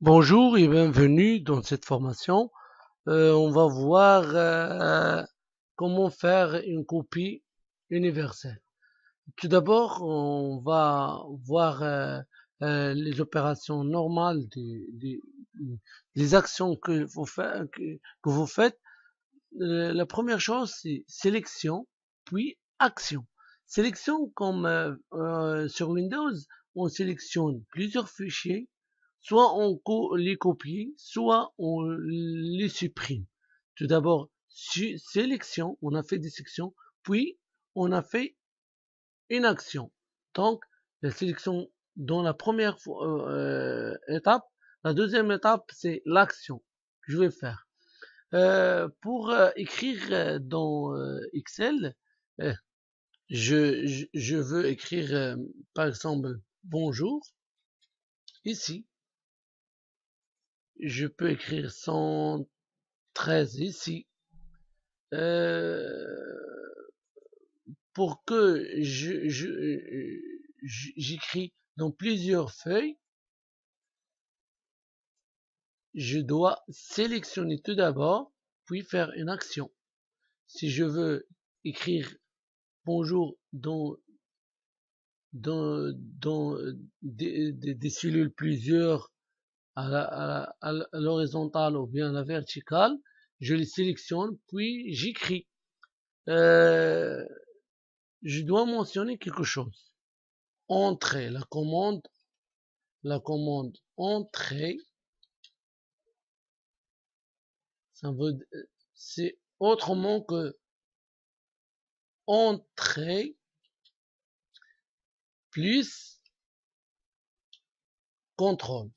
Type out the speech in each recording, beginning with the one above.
Bonjour et bienvenue dans cette formation. On va voir comment faire une copie universelle. Tout d'abord, on va voir les opérations normales des actions que vous faites. La première chose, c'est sélection, puis action. Sélection, comme sur Windows, on sélectionne plusieurs fichiers, soit les copie, soit on les supprime. Tout d'abord, sélection, on a fait des sections, puis on a fait une action. Donc, la sélection dans la première étape. La deuxième étape, c'est l'action que je vais faire. Pour écrire dans Excel, euh, je veux écrire par exemple bonjour. Ici, je peux écrire 113 ici. Euh, pour que j'écris dans plusieurs feuilles, je dois sélectionner tout d'abord, puis faire une action. Si je veux écrire bonjour dans des cellules plusieurs à l'horizontale ou bien à la verticale, je les sélectionne, puis j'écris. Euh, je dois mentionner quelque chose. Entrée, la commande entrée, ça veut, c'est autrement que entrée plus contrôle.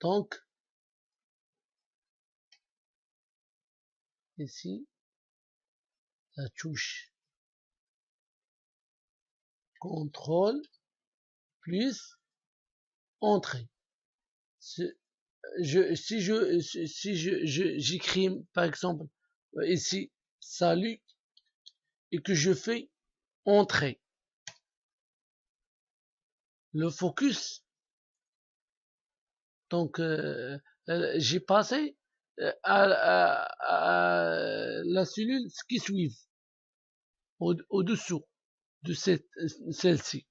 Donc, ici, la touche contrôle plus entrée. J'écris par exemple ici salut et que je fais entrer le focus, donc j'ai passé à la cellule qui suit au-dessous de celle-ci.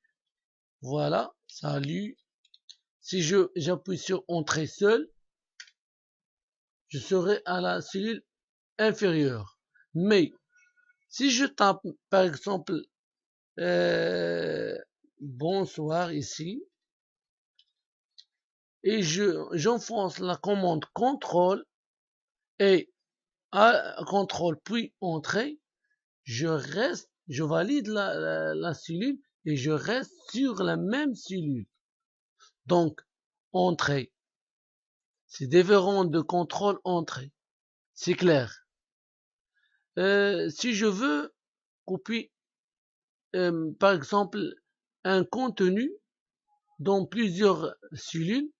Voilà, salut. Si j'appuie sur entrée seul, je serai à la cellule inférieure. Mais si je tape par exemple bonsoir ici et j'enfonce la commande contrôle et contrôle puis entrée, je valide la cellule et je reste sur la même cellule. Donc entrée, c'est différent de contrôle entrée, c'est clair. Si je veux copier par exemple un contenu dans plusieurs cellules,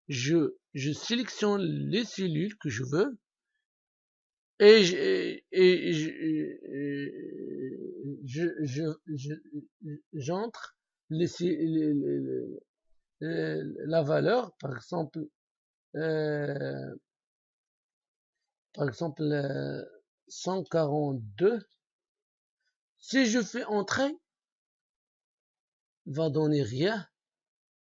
je sélectionne les cellules que je veux et j'entre la valeur, euh, par exemple 142. Si je fais entrer, va donner rien,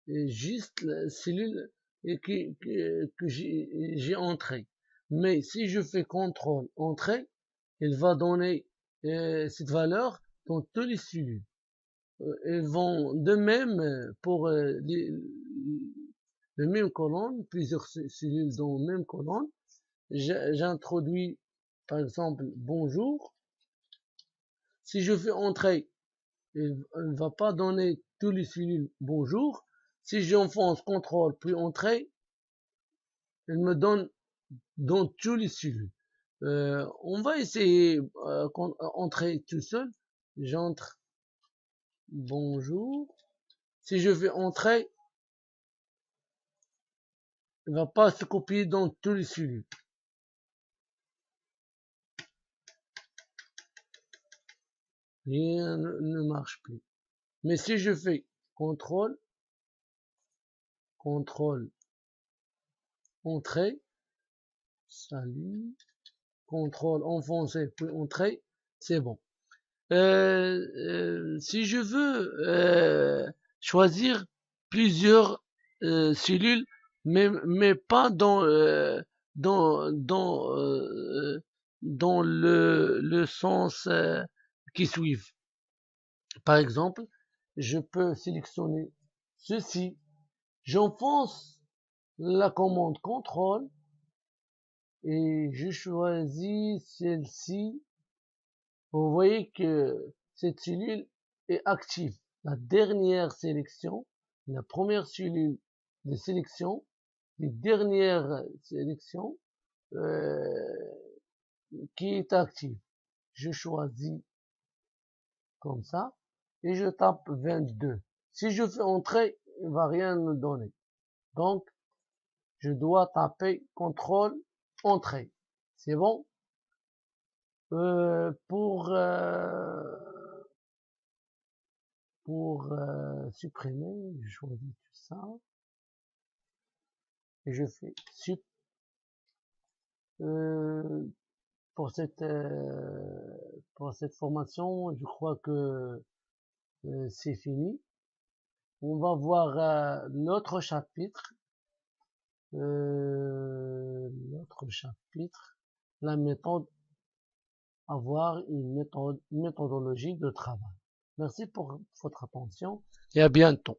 juste la cellule que j'ai entrée. Mais si je fais contrôle entrée, il va donner cette valeur dans tous les cellules. Ils vont de même pour le même colonne, plusieurs cellules dans la même colonne. J'introduis par exemple bonjour. Si je fais entrer, il ne va pas donner tous les cellules bonjour. Si j'enfonce contrôle puis entrée, il me donne dans tous les cellules. On va essayer entrer tout seul. J'entre bonjour. Si je fais entrer, il ne va pas se copier dans tous les cellules. Rien ne marche plus. Mais si je fais contrôle entrée, salut, contrôle enfoncé, puis entrée, c'est bon. Si je veux choisir plusieurs cellules, mais pas dans, dans le sens qui suivent. Par exemple, je peux sélectionner ceci, j'enfonce la commande contrôle et je choisis celle-ci. Vous voyez que cette cellule est active. La dernière sélection, la première cellule de sélection, les dernières sélections qui est active. Je choisis comme ça et je tape 22. Si je fais entrer, il va rien me donner. Donc, je dois taper contrôle entrée. C'est bon. Pour supprimer, je choisis tout ça et je fais sup. Euh, pour cette formation, je crois que c'est fini. On va voir l'autre chapitre. L'autre chapitre, la méthode, avoir une méthodologie de travail. Merci pour votre attention et à bientôt.